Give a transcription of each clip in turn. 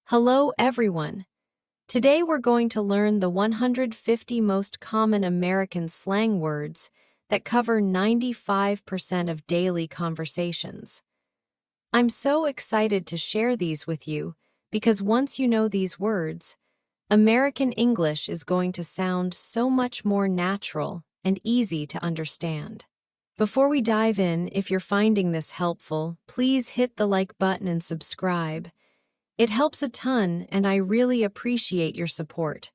Hello, everyone. Today we're going to learn the 150 most common American slang words that cover 95% of daily conversations. I'm so excited to share these with you because once you know these words, American English is going to sound so much more natural and easy to understand. Before we dive in, if you're finding this helpful, please hit the like button and subscribe. It helps a ton, and I really appreciate your support.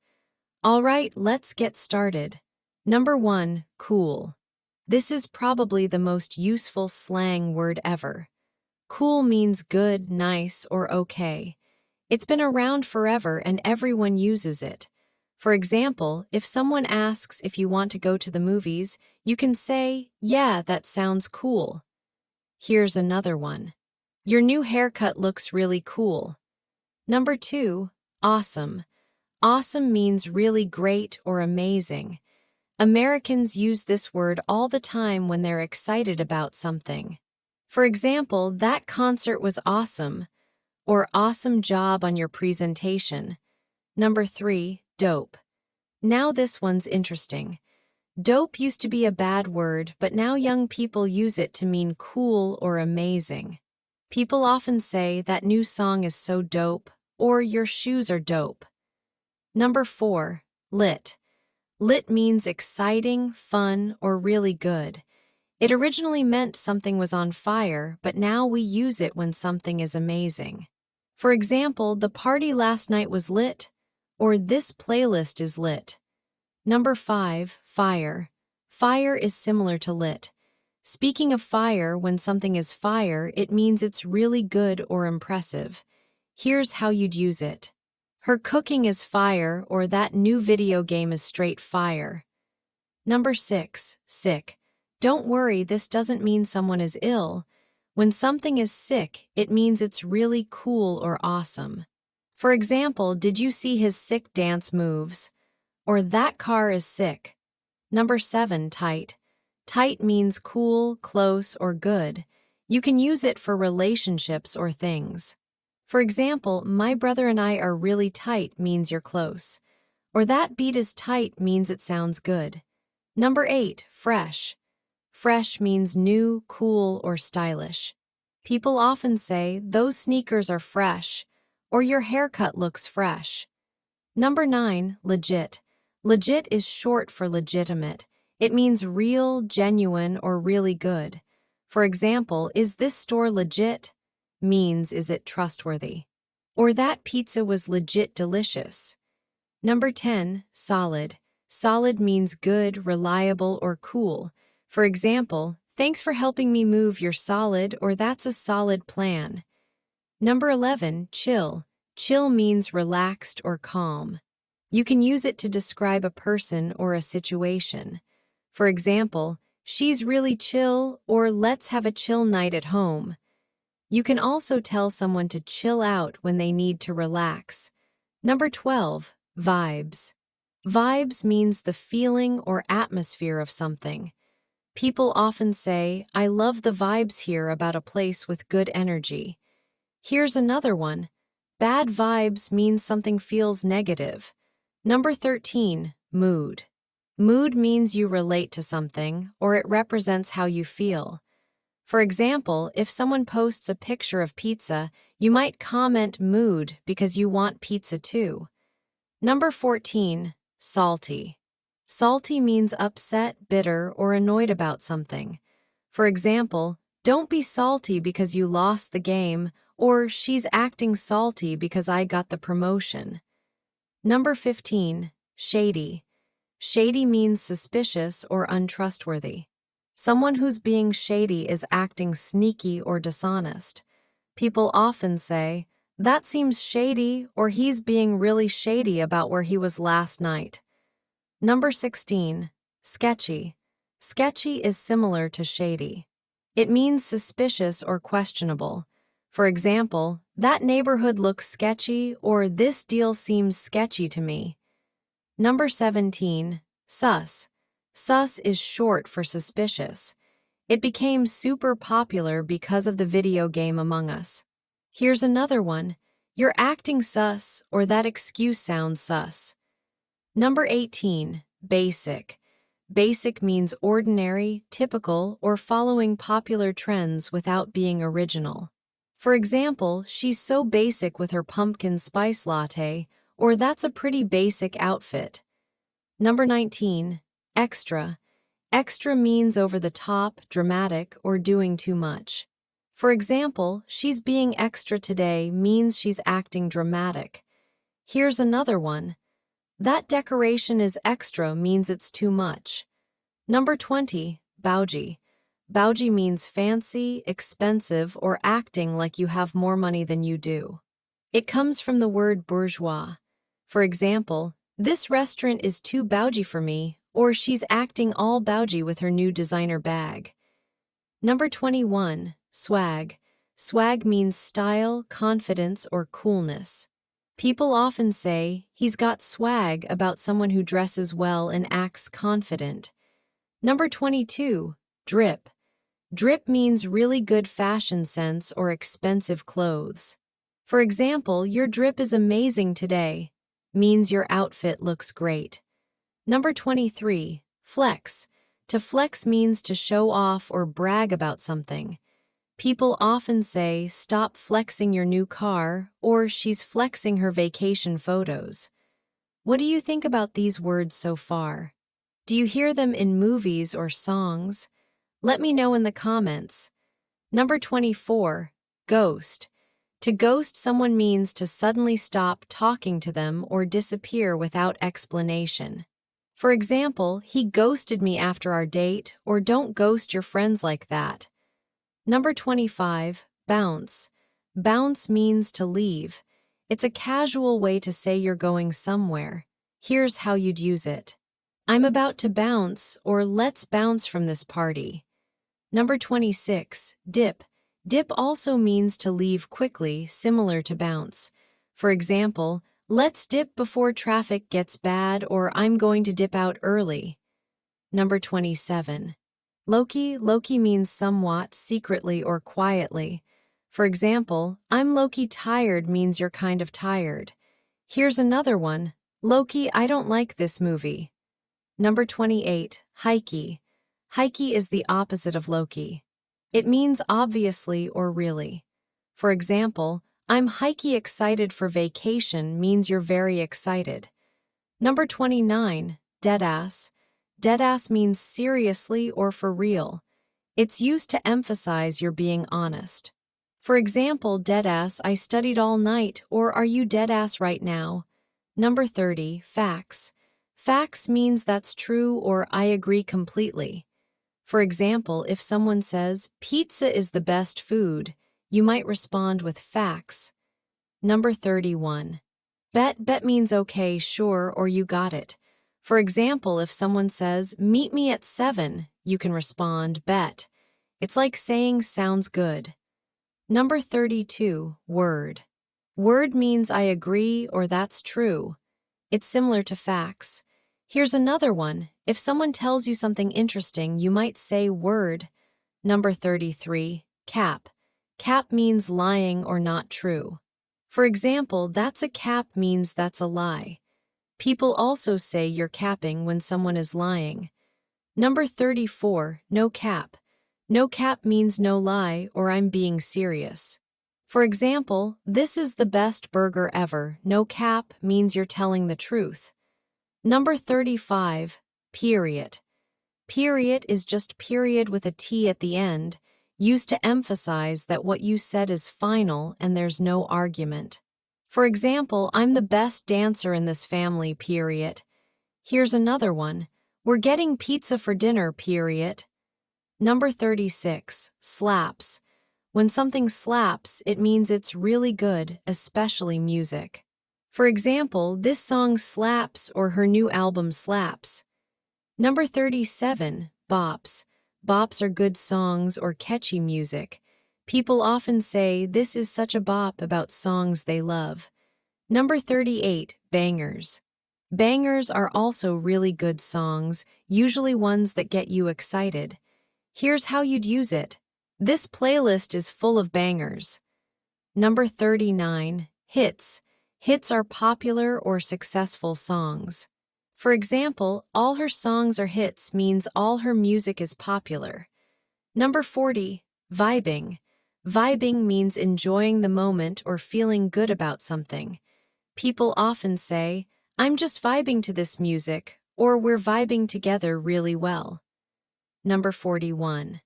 All right, let's get started. Number 1, cool. This is probably the most useful slang word ever. Cool means good, nice, or okay. It's been around forever and everyone uses it. For example, if someone asks if you want to go to the movies, you can say, "Yeah, that sounds cool." Here's another one. Your new haircut looks really cool. Number 2, awesome. Awesome means really great or amazing. Americans use this word all the time when they're excited about something. For example, that concert was awesome, or awesome job on your presentation. Number 3, dope. Now this one's interesting. Dope used to be a bad word, but now young people use it to mean cool or amazing. People often say that new song is so dope, or your shoes are dope. Number 4, lit. Lit means exciting, fun, or really good. It originally meant something was on fire, but now we use it when something is amazing. For example, the party last night was lit, or this playlist is lit. Number 5, fire. Fire is similar to lit. Speaking of fire, when something is fire, it means it's really good or impressive. Here's how you'd use it. Her cooking is fire, or that new video game is straight fire. Number 6, sick. Don't worry, this doesn't mean someone is ill. When something is sick, it means it's really cool or awesome. For example, did you see his sick dance moves? Or that car is sick. Number 7, tight. Tight means cool, close, or good. You can use it for relationships or things. For example, my brother and I are really tight means you're close. Or that beat is tight means it sounds good. Number 8, fresh. Fresh means new, cool, or stylish. People often say, "Those sneakers are fresh," or "Your haircut looks fresh." Number 9, legit. Legit is short for legitimate. It means real, genuine, or really good. For example, "Is this store legit?" means is it trustworthy. Or that pizza was legit delicious. Number 10, solid. Solid means good, reliable, or cool. For example, "Thanks for helping me move, you're solid," or "That's a solid plan." Number 11, chill. Chill means relaxed or calm. You can use it to describe a person or a situation. For example, "She's really chill," or "Let's have a chill night at home." You can also tell someone to chill out when they need to relax. Number 12, vibes. Vibes means the feeling or atmosphere of something. People often say, "I love the vibes here about a place with good energy." Here's another one. Bad vibes means something feels negative. Number 13, mood. Mood means you relate to something, or it represents how you feel. For example, if someone posts a picture of pizza, you might comment mood because you want pizza too. Number 14, salty. Salty means upset, bitter, or annoyed about something. For example, "Don't be salty because you lost the game," or "She's acting salty because I got the promotion." Number 15, shady. Shady means suspicious or untrustworthy. Someone who's being shady is acting sneaky or dishonest. People often say, "That seems shady," or "He's being really shady about where he was last night." Number 16, sketchy. Sketchy is similar to shady. It means suspicious or questionable. For example, "That neighborhood looks sketchy," or "This deal seems sketchy to me." Number 17, sus. Sus is short for suspicious. It became super popular because of the video game Among Us. Here's another one. You're acting sus, or that excuse sounds sus. Number 18, basic. Basic means ordinary, typical, or following popular trends without being original. For example, she's so basic with her pumpkin spice latte, or that's a pretty basic outfit. Number 19, extra. Extra means over the top, dramatic, or doing too much. For example, she's being extra today means she's acting dramatic. Here's another one. That decoration is extra means it's too much. Number 20, bougie. Bougie means fancy, expensive, or acting like you have more money than you do. It comes from the word bourgeois. For example, this restaurant is too bougie for me, or she's acting all bougie with her new designer bag. Number 21, swag. Swag means style, confidence, or coolness. People often say, he's got swag about someone who dresses well and acts confident. Number 22, drip. Drip means really good fashion sense or expensive clothes. For example, your drip is amazing today, means your outfit looks great. Number 23, flex. To flex means to show off or brag about something. People often say, stop flexing your new car, or she's flexing her vacation photos. What do you think about these words so far? Do you hear them in movies or songs? Let me know in the comments. Number 24, ghost. To ghost someone means to suddenly stop talking to them or disappear without explanation. For example, he ghosted me after our date, or don't ghost your friends like that. Number 25, bounce. Bounce means to leave. It's a casual way to say you're going somewhere. Here's how you'd use it. I'm about to bounce, or let's bounce from this party. Number 26, dip. Dip also means to leave quickly, similar to bounce. For example, let's dip before traffic gets bad, or I'm going to dip out early. Number 27, Loki. Loki means somewhat, secretly, or quietly. For example, I'm Loki tired means you're kind of tired. Here's another one. Loki, I don't like this movie. Number 28, hikey. Hikey is the opposite of Loki. It means obviously or really. For example, I'm hikey excited for vacation means you're very excited. Number 29, deadass. Deadass means seriously or for real. It's used to emphasize you're being honest. For example, deadass, I studied all night, or are you deadass right now? Number 30, facts. Facts means that's true or I agree completely. For example, if someone says, pizza is the best food, you might respond with facts. Number 31. Bet. Bet means okay, sure, or you got it. For example, if someone says, meet me at 7, you can respond, bet. It's like saying sounds good. Number 32, word. Word means I agree or that's true. It's similar to facts. Here's another one. If someone tells you something interesting, you might say word. Number 33, cap. Cap means lying or not true. For example, that's a cap means that's a lie. People also say you're capping when someone is lying. Number 34, no cap. No cap means no lie or I'm being serious. For example, this is the best burger ever. No cap means you're telling the truth. Number 35, period. Period is just period with a T at the end, used to emphasize that what you said is final and there's no argument. For example, I'm the best dancer in this family, period. Here's another one. We're getting pizza for dinner, period. Number 36, slaps. When something slaps, it means it's really good, especially music. For example, this song slaps or her new album slaps. Number 37, bops. Bops are good songs or catchy music. People often say this is such a bop about songs they love. Number 38, bangers. Bangers are also really good songs, usually ones that get you excited. Here's how you'd use it. This playlist is full of bangers. Number 39, Hits. Hits are popular or successful songs. For example, all her songs are hits means all her music is popular. Number 40, vibing. Vibing means enjoying the moment or feeling good about something. People often say, I'm just vibing to this music, or we're vibing together really well. Number 41.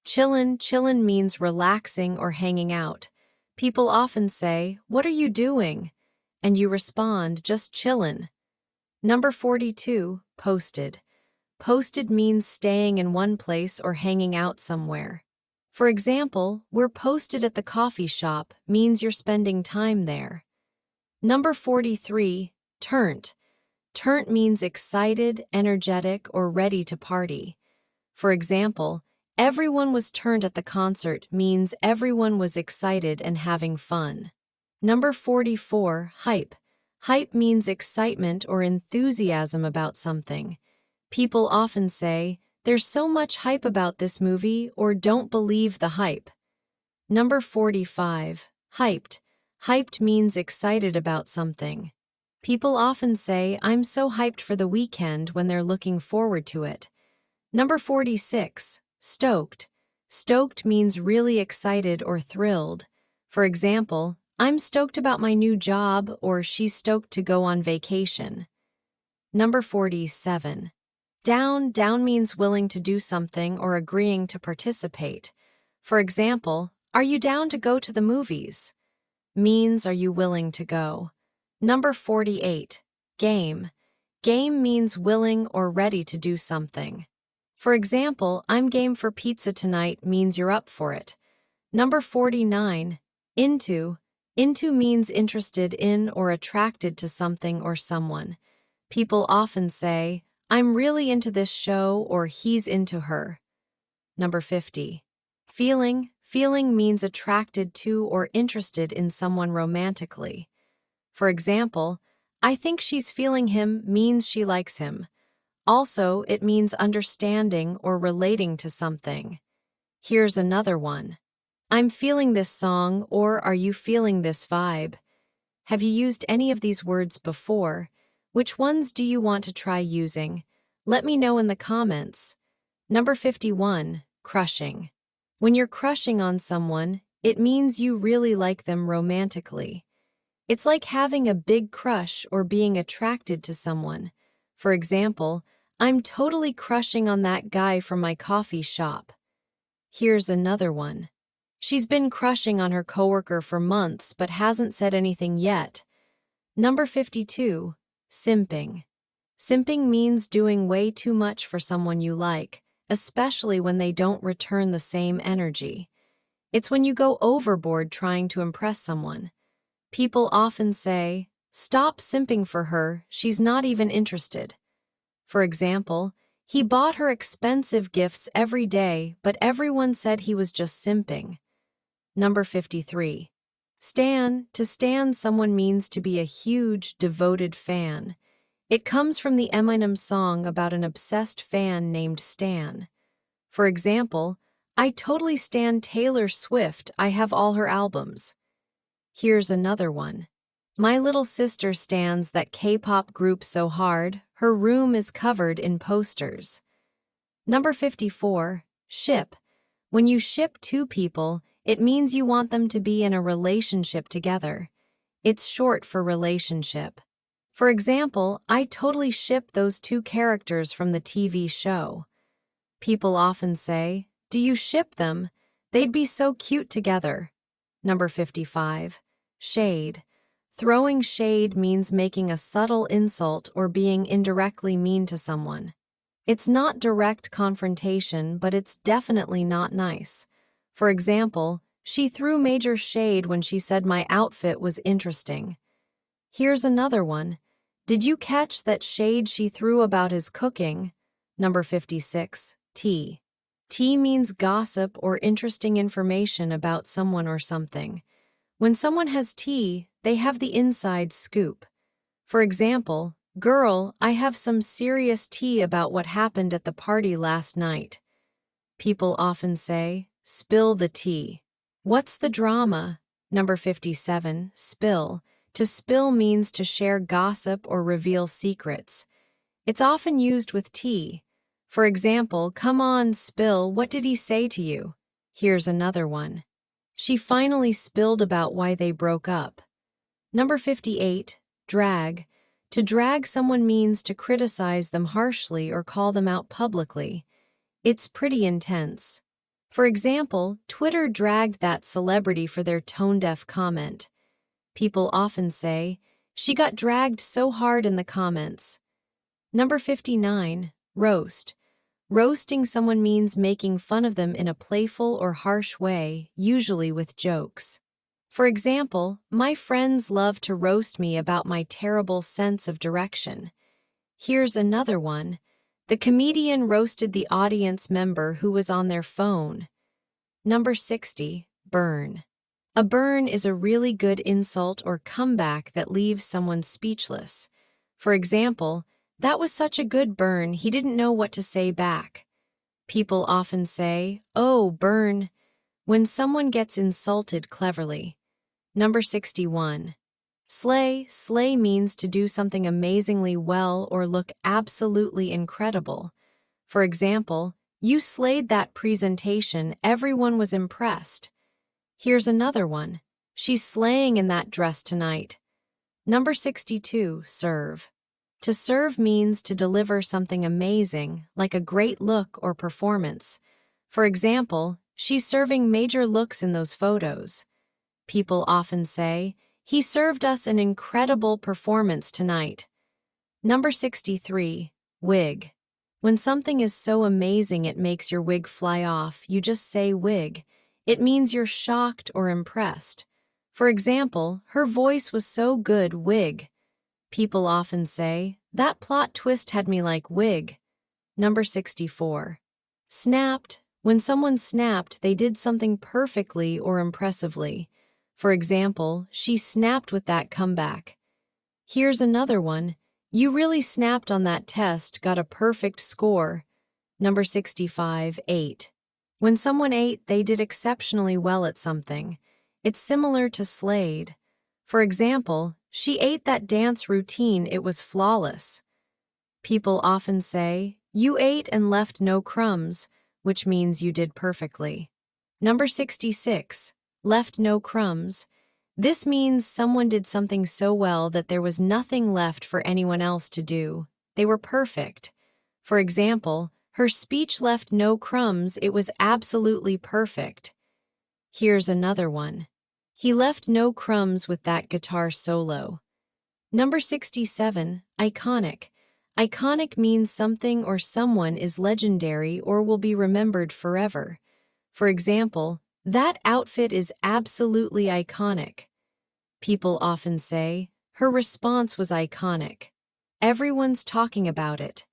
Chillin'. Chillin' means relaxing or hanging out. People often say, what are you doing? And you respond, just chillin'. Number 42. Posted. Posted means staying in one place or hanging out somewhere. For example, we're posted at the coffee shop means you're spending time there. Number 43. Turnt. Turnt means excited, energetic, or ready to party. For example, everyone was turned at the concert means everyone was excited and having fun. Number 44, hype. Hype means excitement or enthusiasm about something. People often say, there's so much hype about this movie, or don't believe the hype. Number 45, hyped. Hyped means excited about something. People often say, I'm so hyped for the weekend when they're looking forward to it. Number 46, stoked. Stoked means really excited or thrilled. For example, I'm stoked about my new job, or she's stoked to go on vacation. Number 47. Down. Down means willing to do something or agreeing to participate. For example, are you down to go to the movies? Means are you willing to go? Number 48. Game. Game means willing or ready to do something. For example, I'm game for pizza tonight means you're up for it. Number 49. Into. Into means interested in or attracted to something or someone. People often say, I'm really into this show, or he's into her. Number 50. Feeling. Feeling means attracted to or interested in someone romantically. For example, I think she's feeling him means she likes him. Also, it means understanding or relating to something. Here's another one. I'm feeling this song, or are you feeling this vibe? Have you used any of these words before? Which ones do you want to try using? Let me know in the comments. Number 51, crushing. When you're crushing on someone, it means you really like them romantically. It's like having a big crush or being attracted to someone. For example, I'm totally crushing on that guy from my coffee shop. Here's another one. She's been crushing on her coworker for months but hasn't said anything yet. Number 52, simping. Simping means doing way too much for someone you like, especially when they don't return the same energy. It's when you go overboard trying to impress someone. People often say, stop simping for her, she's not even interested. For example, he bought her expensive gifts every day, but everyone said he was just simping. Number 53. Stan. To stan someone means to be a huge, devoted fan. It comes from the Eminem song about an obsessed fan named Stan. For example, I totally stan Taylor Swift, I have all her albums. Here's another one. My little sister stans that K-pop group so hard, her room is covered in posters. Number 54, ship. When you ship two people, it means you want them to be in a relationship together. It's short for relationship. For example, I totally ship those two characters from the TV show. People often say, do you ship them? They'd be so cute together. Number 55, shade. Throwing shade means making a subtle insult or being indirectly mean to someone. It's not direct confrontation, but it's definitely not nice. For example, she threw major shade when she said my outfit was interesting. Here's another one. Did you catch that shade she threw about his cooking? Number 56, tea. Tea means gossip or interesting information about someone or something. When someone has tea, they have the inside scoop. For example, girl, I have some serious tea about what happened at the party last night. People often say, spill the tea. What's the drama? Number 57, spill. To spill means to share gossip or reveal secrets. It's often used with tea. For example, come on, spill, what did he say to you? Here's another one. She finally spilled about why they broke up. Number 58, drag. To drag someone means to criticize them harshly or call them out publicly. It's pretty intense. For example, Twitter dragged that celebrity for their tone-deaf comment. People often say, she got dragged so hard in the comments. Number 59, roast. Roasting someone means making fun of them in a playful or harsh way, usually with jokes. For example, my friends love to roast me about my terrible sense of direction. Here's another one. The comedian roasted the audience member who was on their phone. Number 60, burn. A burn is a really good insult or comeback that leaves someone speechless. For example, that was such a good burn, he didn't know what to say back. People often say, oh, burn, when someone gets insulted cleverly. Number 61. Slay. Slay means to do something amazingly well or look absolutely incredible. For example, you slayed that presentation, everyone was impressed. Here's another one. She's slaying in that dress tonight. Number 62, serve. To serve means to deliver something amazing, like a great look or performance. For example, she's serving major looks in those photos. People often say, he served us an incredible performance tonight. Number 63, wig. When something is so amazing it makes your wig fly off, you just say wig. It means you're shocked or impressed. For example, her voice was so good, wig. People often say, that plot twist had me like wig. Number 64. Snapped. When someone snapped, they did something perfectly or impressively. For example, she snapped with that comeback. Here's another one. You really snapped on that test, got a perfect score. Number 65, ate. When someone ate, they did exceptionally well at something. It's similar to slayed. For example, she ate that dance routine, it was flawless. People often say, you ate and left no crumbs, which means you did perfectly. Number 66, left no crumbs. This means someone did something so well that there was nothing left for anyone else to do. They were perfect. For example, her speech left no crumbs, it was absolutely perfect. Here's another one. He left no crumbs with that guitar solo. Number 67, iconic. Iconic means something or someone is legendary or will be remembered forever. For example, that outfit is absolutely iconic. People often say, her response was iconic. Everyone's talking about it.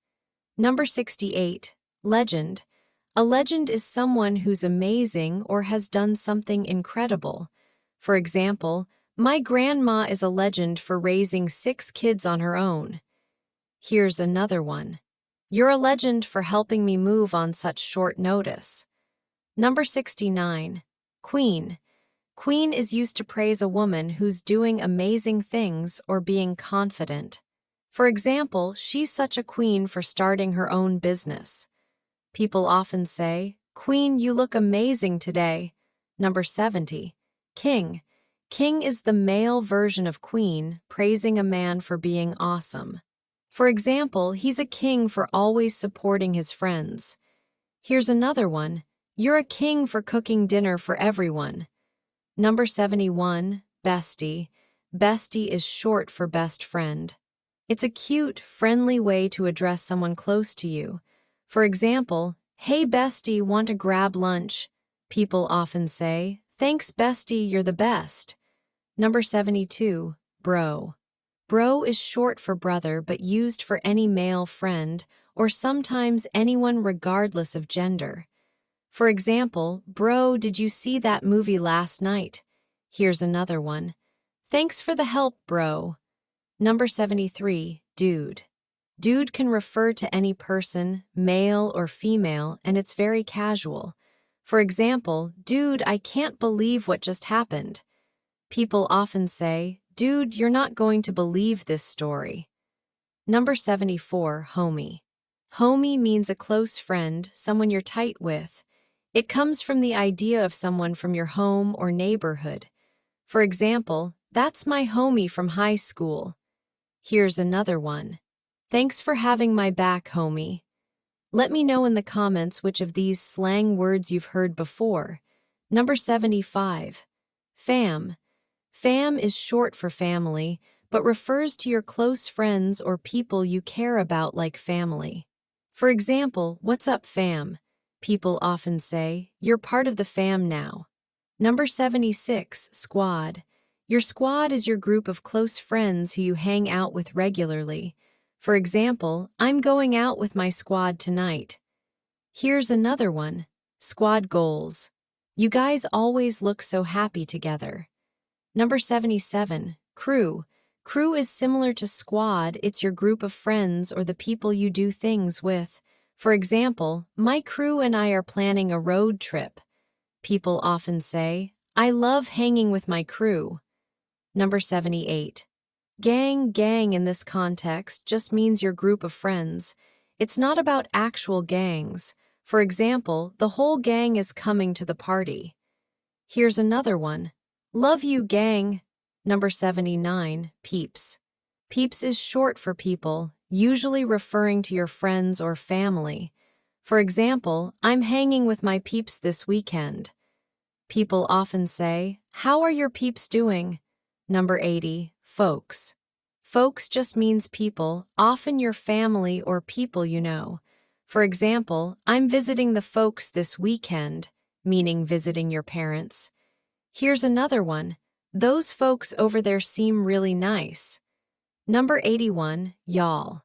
Number 68, legend. A legend is someone who's amazing or has done something incredible. For example, my grandma is a legend for raising 6 kids on her own. Here's another one. You're a legend for helping me move on such short notice. Number 69, queen. Queen is used to praise a woman who's doing amazing things or being confident. For example, she's such a queen for starting her own business. People often say, Queen, you look amazing today. Number 70, king. King is the male version of queen, praising a man for being awesome. For example, he's a king for always supporting his friends. Here's another one. You're a king for cooking dinner for everyone. Number 71, bestie. Bestie is short for best friend. It's a cute, friendly way to address someone close to you. For example, hey bestie, want to grab lunch? People often say, thanks bestie, you're the best. Number 72, bro. Bro is short for brother but used for any male friend or sometimes anyone regardless of gender. For example, bro, did you see that movie last night? Here's another one. Thanks for the help, bro. Number 73, dude. Dude can refer to any person, male or female, and it's very casual. For example, dude, I can't believe what just happened. People often say, Dude, you're not going to believe this story. Number 74, homie. Homie means a close friend, someone you're tight with. It comes from the idea of someone from your home or neighborhood. For example, that's my homie from high school. Here's another one. Thanks for having my back, homie. Let me know in the comments which of these slang words you've heard before. Number 75. Fam. Fam is short for family, but refers to your close friends or people you care about like family. For example, what's up, fam? People often say, you're part of the fam now. Number 76, squad. Your squad is your group of close friends who you hang out with regularly. For example, I'm going out with my squad tonight. Here's another one. Squad goals. You guys always look so happy together. Number 77, crew. Crew is similar to squad, it's your group of friends or the people you do things with. For example, my crew and I are planning a road trip. People often say, I love hanging with my crew. Number 78. Gang in this context just means your group of friends. It's not about actual gangs. For example, the whole gang is coming to the party. Here's another one. Love you, gang. Number 79, peeps. Peeps is short for people, usually referring to your friends or family. For example, I'm hanging with my peeps this weekend. People often say, how are your peeps doing? Number 80, folks. Folks just means people, often your family or people you know. For example, I'm visiting the folks this weekend, meaning visiting your parents. Here's another one. Those folks over there seem really nice. Number 81, y'all.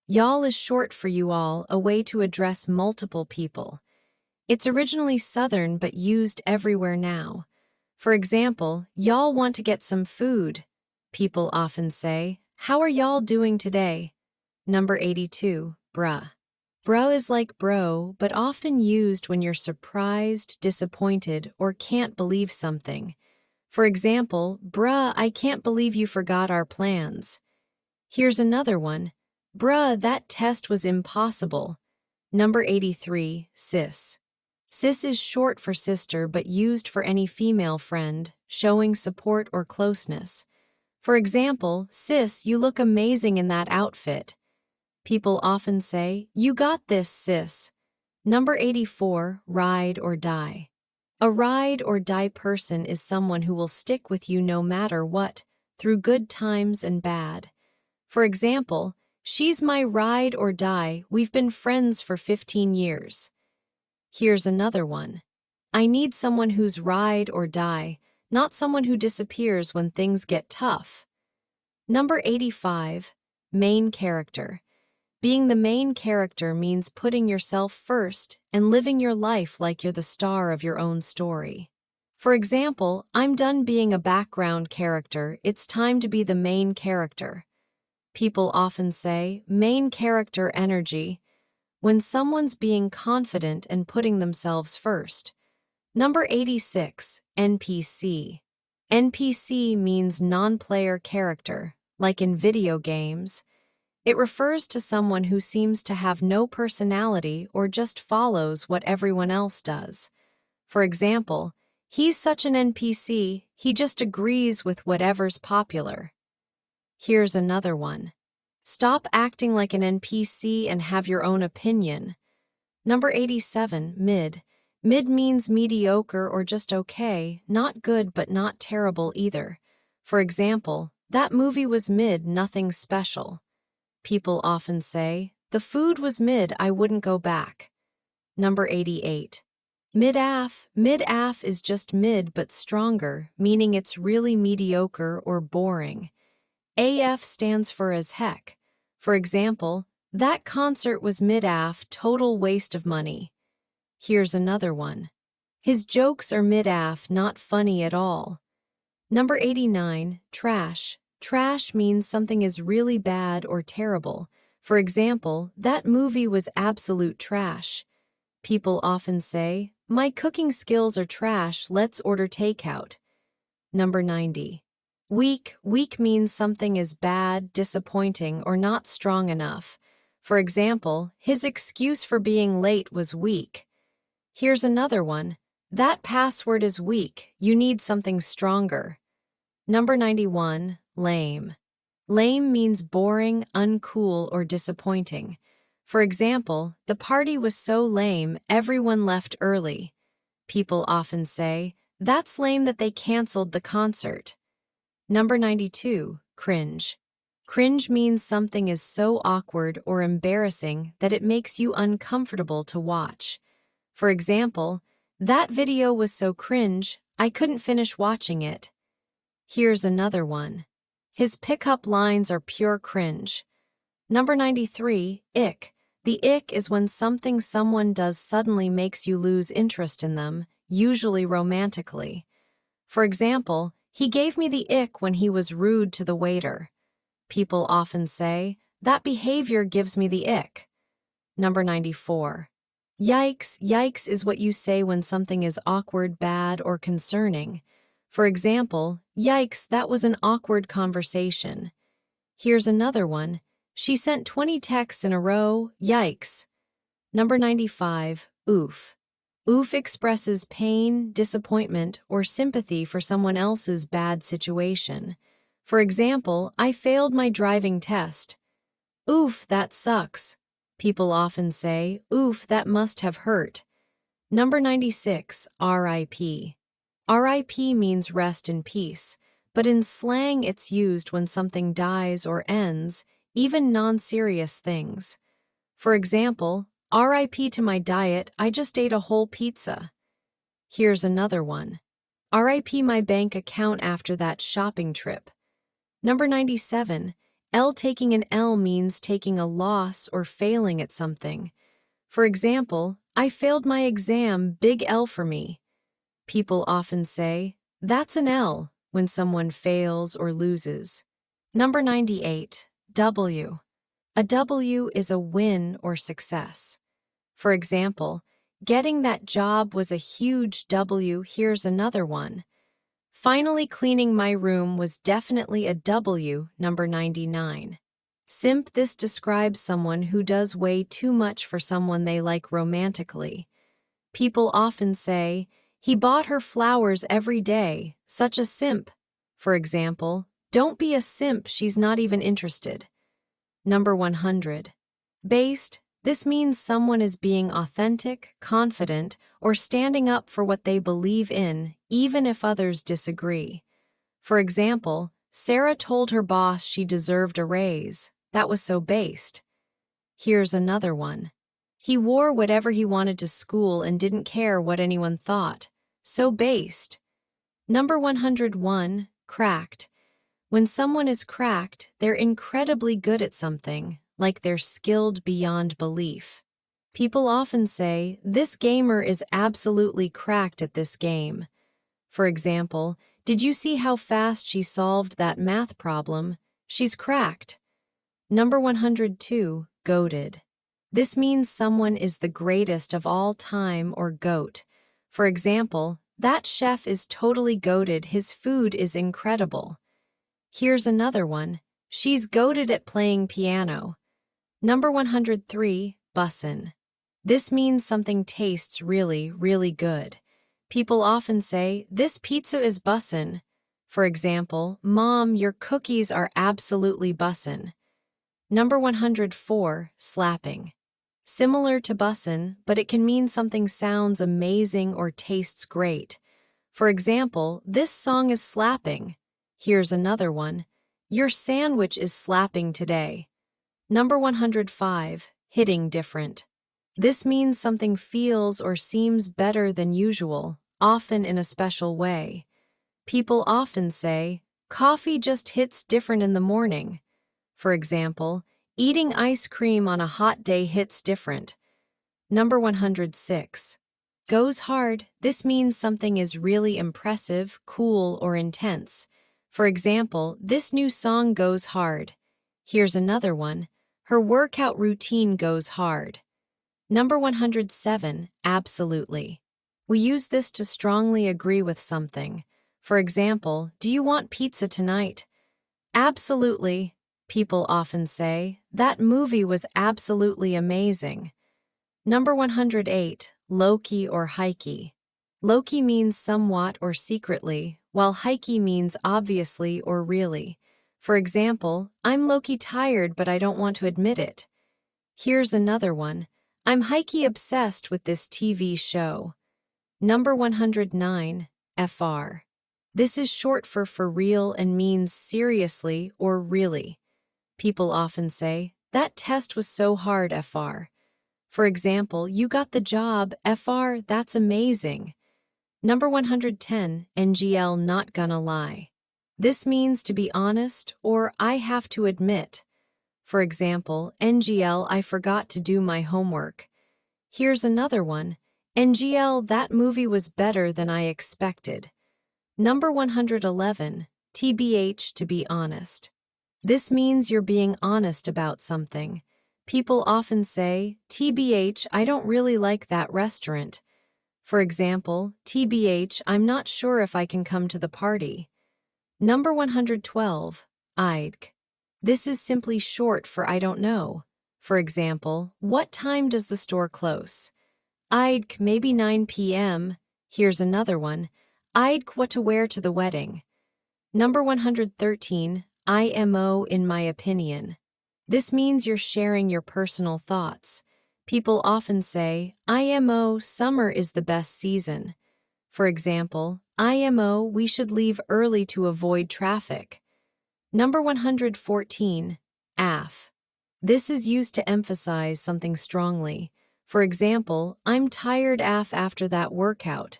Y'all is short for you all, a way to address multiple people. It's originally Southern but used everywhere now. For example, y'all want to get some food. People often say, how are y'all doing today? Number 82, bruh. Bro is like bro, but often used when you're surprised, disappointed, or can't believe something. For example, bruh, I can't believe you forgot our plans. Here's another one. Bruh, that test was impossible. Number 83, sis. Sis is short for sister but used for any female friend, showing support or closeness. For example, sis, you look amazing in that outfit. People often say, you got this, sis. Number 84, ride or die. A ride or die person is someone who will stick with you no matter what, through good times and bad. For example, she's my ride or die, we've been friends for 15 years. Here's another one. I need someone who's ride or die, not someone who disappears when things get tough. Number 85, main character. Being the main character means putting yourself first and living your life like you're the star of your own story. For example, I'm done being a background character, it's time to be the main character. People often say, main character energy, when someone's being confident and putting themselves first. Number 86, NPC. NPC means non-player character, like in video games. It refers to someone who seems to have no personality or just follows what everyone else does. For example, he's such an NPC, he just agrees with whatever's popular. Here's another one. Stop acting like an NPC and have your own opinion. Number 87, mid. Mid means mediocre or just okay, not good but not terrible either. For example, that movie was mid, nothing special. People often say, the food was mid, I wouldn't go back. Number 88. Mid-AF. Mid-AF is just mid but stronger, meaning it's really mediocre or boring. AF stands for as heck. For example, that concert was mid-AF, total waste of money. Here's another one. His jokes are mid-AF, not funny at all. Number 89, trash. Trash means something is really bad or terrible. For example, that movie was absolute trash. People often say, my cooking skills are trash, let's order takeout. Number 90. Weak means something is bad, disappointing, or not strong enough. For example, his excuse for being late was weak. Here's another one. That password is weak. You need something stronger. Number 91, lame. Lame means boring, uncool, or disappointing. For example, the party was so lame, everyone left early. People often say, that's lame that they canceled the concert. Number 92, cringe. Cringe means something is so awkward or embarrassing that it makes you uncomfortable to watch. For example, that video was so cringe, I couldn't finish watching it. Here's another one. His pickup lines are pure cringe. Number 93, ick. The ick is when something someone does suddenly makes you lose interest in them, usually romantically. For example, he gave me the ick when he was rude to the waiter. People often say, that behavior gives me the ick. Number 94. Yikes. Yikes is what you say when something is awkward, bad, or concerning. For example, yikes, that was an awkward conversation. Here's another one. She sent 20 texts in a row. Yikes. Number 95. Oof. Oof expresses pain, disappointment, or sympathy for someone else's bad situation. For example, I failed my driving test. Oof, that sucks. People often say, oof, that must have hurt. Number 96, RIP. RIP means rest in peace, but in slang it's used when something dies or ends, even non-serious things. For example, RIP to my diet, I just ate a whole pizza. Here's another one. RIP my bank account after that shopping trip. Number 97, L. Taking an L means taking a loss or failing at something. For example, I failed my exam, big L for me. People often say, that's an L, when someone fails or loses. Number 98, W. A W is a win or success. For example, getting that job was a huge W. Here's another one. Finally cleaning my room was definitely a W. Number 99. Simp. This describes someone who does way too much for someone they like romantically. People often say, he bought her flowers every day, such a simp. For example, don't be a simp, she's not even interested. Number 100. Based. This means someone is being authentic, confident, or standing up for what they believe in, even if others disagree. For example, Sarah told her boss she deserved a raise. That was so based. Here's another one. He wore whatever he wanted to school and didn't care what anyone thought. So based. Number 101, cracked. When someone is cracked, they're incredibly good at something, like they're skilled beyond belief. People often say, this gamer is absolutely cracked at this game. For example, did you see how fast she solved that math problem? She's cracked. Number 102, goated. This means someone is the greatest of all time or GOAT. For example, that chef is totally goated, his food is incredible. Here's another one. She's goated at playing piano. Number 103, bussin'. This means something tastes really, really good. People often say, this pizza is bussin'. For example, Mom, your cookies are absolutely bussin'. Number 104, slapping. Similar to bussin', but it can mean something sounds amazing or tastes great. For example, this song is slapping. Here's another one. Your sandwich is slapping today. Number 105, hitting different. This means something feels or seems better than usual, often in a special way. People often say, coffee just hits different in the morning. For example, eating ice cream on a hot day hits different. Number 106. Goes hard. This means something is really impressive, cool, or intense. For example, this new song goes hard. Here's another one. Her workout routine goes hard. Number 107. Absolutely. We use this to strongly agree with something. For example, do you want pizza tonight? Absolutely. People often say, that movie was absolutely amazing. Number 108, Loki or Hikey. Loki means somewhat or secretly, while Hikey means obviously or really. For example, I'm Loki tired but I don't want to admit it. Here's another one. I'm Hikey obsessed with this TV show. Number 109, FR. This is short for real and means seriously or really. People often say, that test was so hard, FR. For example, you got the job, FR, that's amazing. Number 110, NGL, not gonna lie. This means to be honest or I have to admit. For example, NGL, I forgot to do my homework. Here's another one. NGL, that movie was better than I expected. Number 111, TBH, to be honest. This means you're being honest about something. People often say, TBH, I don't really like that restaurant. For example, TBH, I'm not sure if I can come to the party. Number 112, IDK. This is simply short for I don't know. For example, what time does the store close? IDK, maybe 9 p.m. Here's another one. IDK, what to wear to the wedding. Number 113, IMO, in my opinion. This means you're sharing your personal thoughts. People often say, IMO, summer is the best season. For example, IMO, we should leave early to avoid traffic. Number 114, AF. This is used to emphasize something strongly. For example, I'm tired AF after that workout.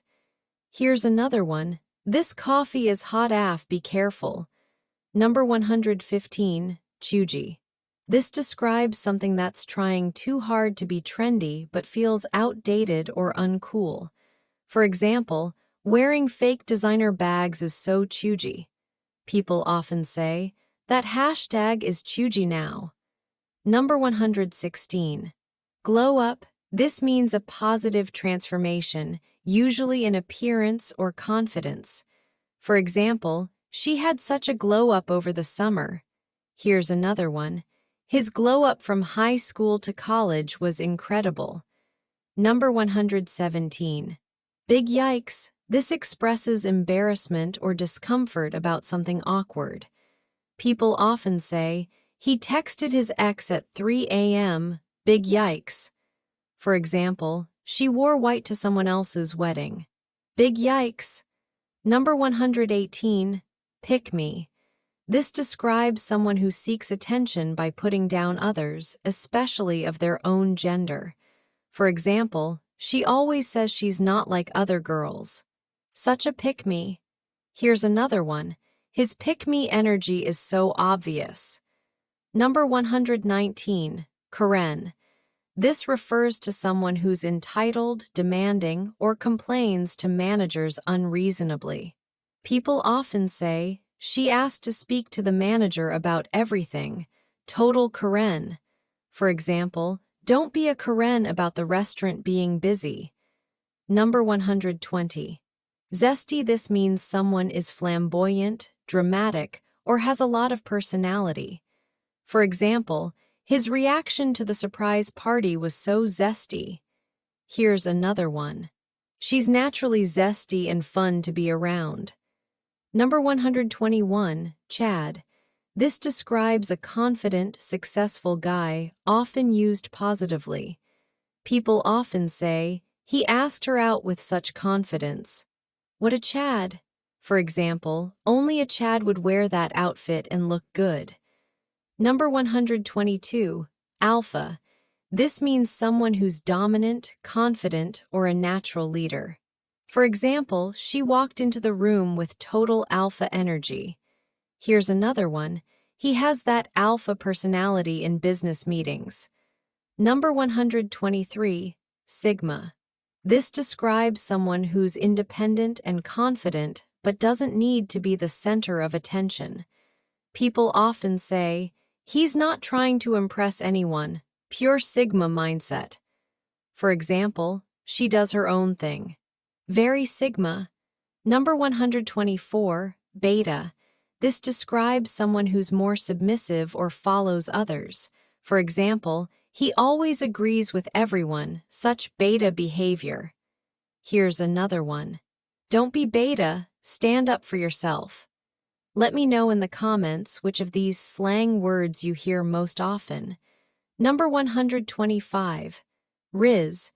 Here's another one. This coffee is hot AF, be careful. Number 115, Chuji. This describes something that's trying too hard to be trendy but feels outdated or uncool. For example, wearing fake designer bags is so Chuji. People often say, that hashtag is Chuji now. Number 116, glow up. This means a positive transformation, usually in appearance or confidence. For example, she had such a glow up over the summer. Here's another one. His glow up from high school to college was incredible. Number 117. Big yikes. This expresses embarrassment or discomfort about something awkward. People often say, he texted his ex at 3 a.m., big yikes. For example, she wore white to someone else's wedding. Big yikes. Number 118, pick me. This describes someone who seeks attention by putting down others, especially of their own gender. For example, she always says she's not like other girls. Such a pick me. Here's another one. His pick me energy is so obvious. Number 119, Karen. This refers to someone who's entitled, demanding, or complains to managers unreasonably. People often say, she asked to speak to the manager about everything. Total Karen. For example, don't be a Karen about the restaurant being busy. Number 120. Zesty. This means someone is flamboyant, dramatic, or has a lot of personality. For example, his reaction to the surprise party was so zesty. Here's another one. She's naturally zesty and fun to be around. Number 121, Chad. This describes a confident, successful guy, often used positively. People often say, he asked her out with such confidence. What a Chad! For example, only a Chad would wear that outfit and look good. Number 122, Alpha. This means someone who's dominant, confident, or a natural leader. For example, she walked into the room with total alpha energy. Here's another one. He has that alpha personality in business meetings. Number 123, Sigma. This describes someone who's independent and confident but doesn't need to be the center of attention. People often say, he's not trying to impress anyone, pure Sigma mindset. For example, she does her own thing. Very Sigma. Number 124, beta. This describes someone who's more submissive or follows others. For example, he always agrees with everyone, such beta behavior. Here's another one. Don't be beta, stand up for yourself. Let me know in the comments which of these slang words you hear most often. Number 125, Riz.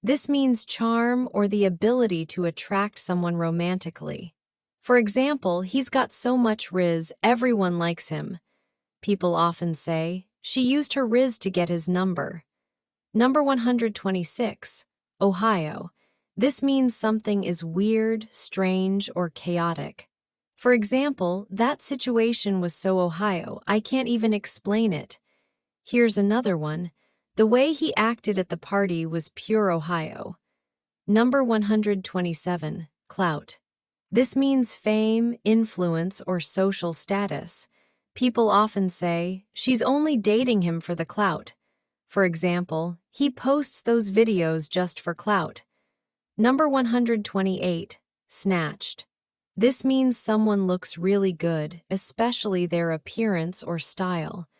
This means charm or the ability to attract someone romantically. For example, he's got so much riz, everyone likes him. People often say, she used her riz to get his number. Number 126, Ohio. This means something is weird, strange, or chaotic. For example, that situation was so Ohio, I can't even explain it. Here's another one. The way he acted at the party was pure Ohio. Number 127, clout. This means fame, influence, or social status. People often say, she's only dating him for the clout. For example, he posts those videos just for clout. Number 128, snatched. This means someone looks really good, especially their appearance or style.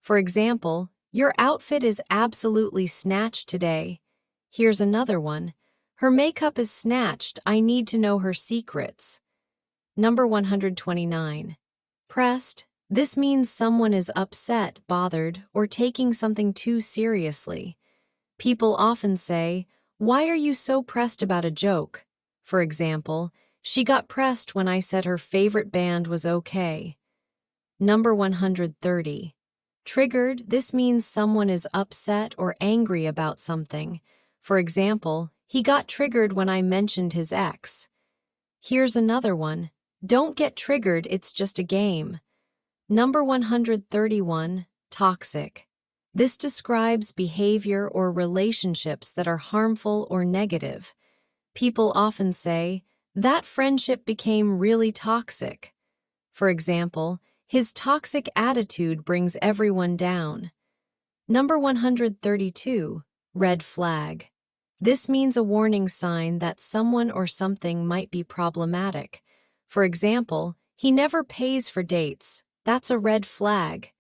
For example, your outfit is absolutely snatched today. Here's another one. Her makeup is snatched, I need to know her secrets. Number 129. Pressed. This means someone is upset, bothered, or taking something too seriously. People often say, why are you so pressed about a joke? For example, she got pressed when I said her favorite band was okay. Number 130. Triggered. This means someone is upset or angry about something. For example, he got triggered when I mentioned his ex. Here's another one. Don't get triggered, it's just a game. Number 131, toxic. This describes behavior or relationships that are harmful or negative. People often say, that friendship became really toxic. For example, his toxic attitude brings everyone down. Number 132, red flag. This means a warning sign that someone or something might be problematic. For example, he never pays for dates. That's a red flag.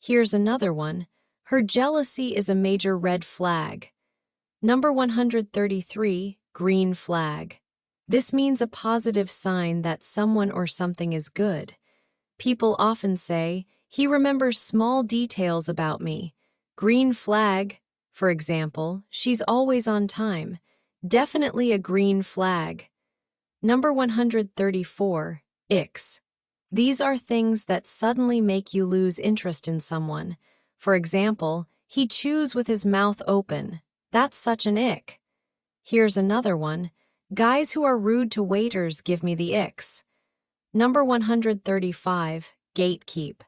Here's another one. Her jealousy is a major red flag. Number 133, green flag. This means a positive sign that someone or something is good. People often say, he remembers small details about me. Green flag. For example, she's always on time. Definitely a green flag. Number 134, icks. These are things that suddenly make you lose interest in someone. For example, he chews with his mouth open. That's such an ick. Here's another one. Guys who are rude to waiters give me the icks. Number 135, gatekeep.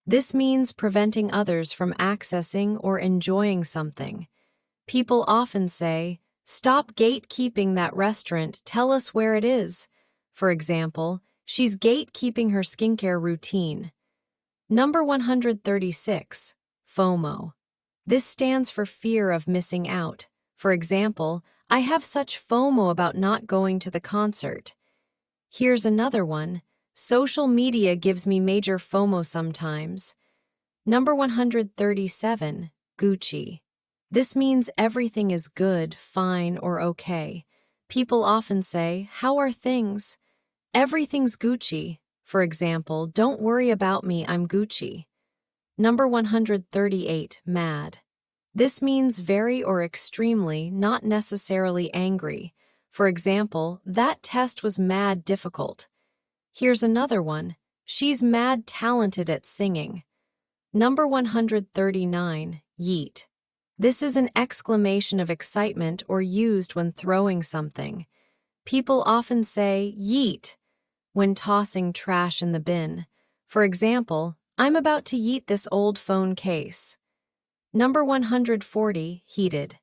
This means preventing others from accessing or enjoying something. People often say, stop gatekeeping that restaurant, tell us where it is. For example, she's gatekeeping her skincare routine. Number 136, FOMO. This stands for fear of missing out. For example, I have such FOMO about not going to the concert. Here's another one. Social media gives me major FOMO sometimes. Number 137, Gucci. This means everything is good, fine, or okay. People often say, how are things? Everything's Gucci. For example, don't worry about me, I'm Gucci. Number 138, mad. This means very or extremely, not necessarily angry. For example, that test was mad difficult. Here's another one. She's mad talented at singing. Number 139, yeet. This is an exclamation of excitement or used when throwing something. People often say yeet when tossing trash in the bin. For example, I'm about to yeet this old phone case. Number 140, heated.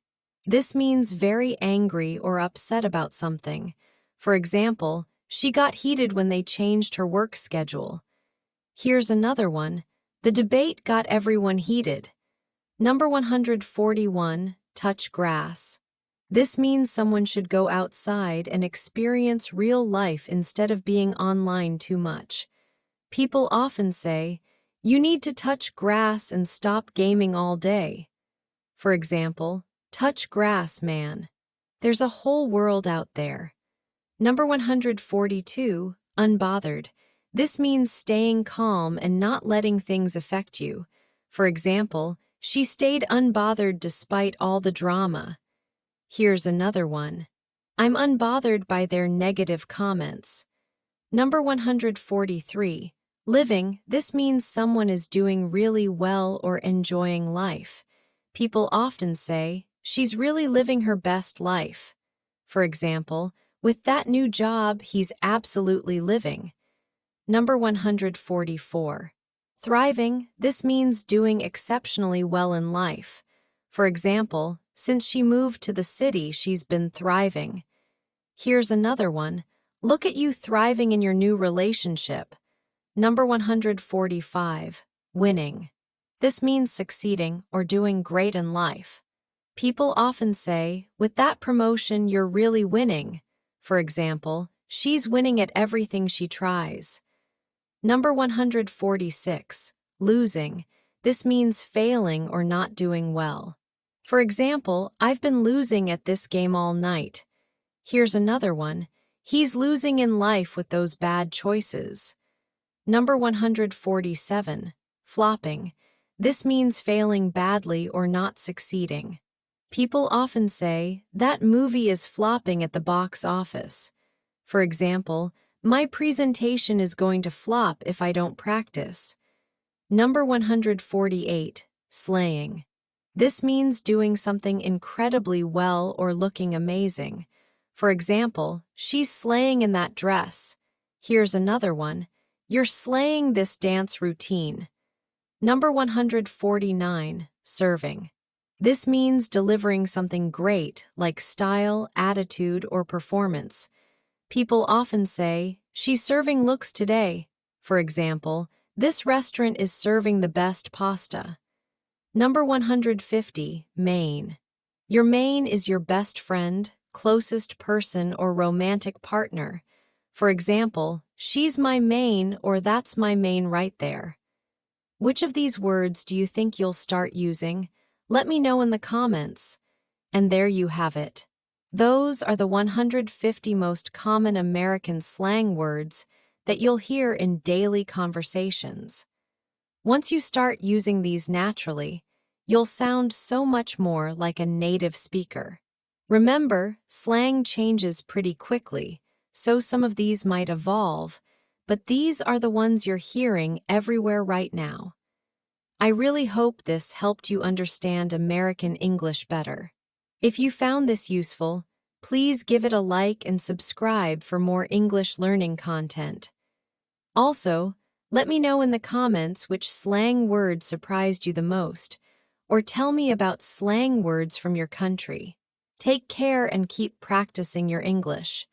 This means very angry or upset about something. For example, she got heated when they changed her work schedule. Here's another one. The debate got everyone heated. Number 141, touch grass. This means someone should go outside and experience real life instead of being online too much. People often say, "You need to touch grass and stop gaming all day." For example, touch grass, man. There's a whole world out there. Number 142, unbothered. This means staying calm and not letting things affect you. For example, she stayed unbothered despite all the drama. Here's another one. I'm unbothered by their negative comments. Number 143, living. This means someone is doing really well or enjoying life. People often say, "She's really living her best life." For example, "With that new job, he's absolutely living." Number 144. Thriving. This means doing exceptionally well in life. For example, since she moved to the city, she's been thriving. Here's another one. Look at you thriving in your new relationship. Number 145. Winning. This means succeeding or doing great in life. People often say, "With that promotion, you're really winning." For example, "She's winning at everything she tries." Number 146. Losing. This means failing or not doing well. For example, "I've been losing at this game all night." Here's another one. "He's losing in life with those bad choices." Number 147. Flopping. This means failing badly or not succeeding. People often say, "That movie is flopping at the box office." For example, "My presentation is going to flop if I don't practice." Number 148. Slaying. This means doing something incredibly well or looking amazing. For example, "She's slaying in that dress." Here's another one. "You're slaying this dance routine." Number 149. Serving. This means delivering something great, like style, attitude, or performance. People often say, "She's serving looks today." For example, "This restaurant is serving the best pasta." Number 150. Main. Your main is your best friend, closest person, or romantic partner. For example, "She's my main," or "That's my main right there." Which of these words do you think you'll start using? Let me know in the comments. And there you have it. Those are the 150 most common American slang words that you'll hear in daily conversations. Once you start using these naturally, you'll sound so much more like a native speaker. Remember, slang changes pretty quickly, so some of these might evolve, but these are the ones you're hearing everywhere right now. I really hope this helped you understand American English better. If you found this useful, please give it a like and subscribe for more English learning content. Also, let me know in the comments which slang word surprised you the most, or tell me about slang words from your country. Take care and keep practicing your English.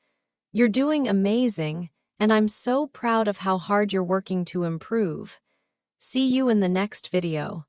You're doing amazing, and I'm so proud of how hard you're working to improve. See you in the next video.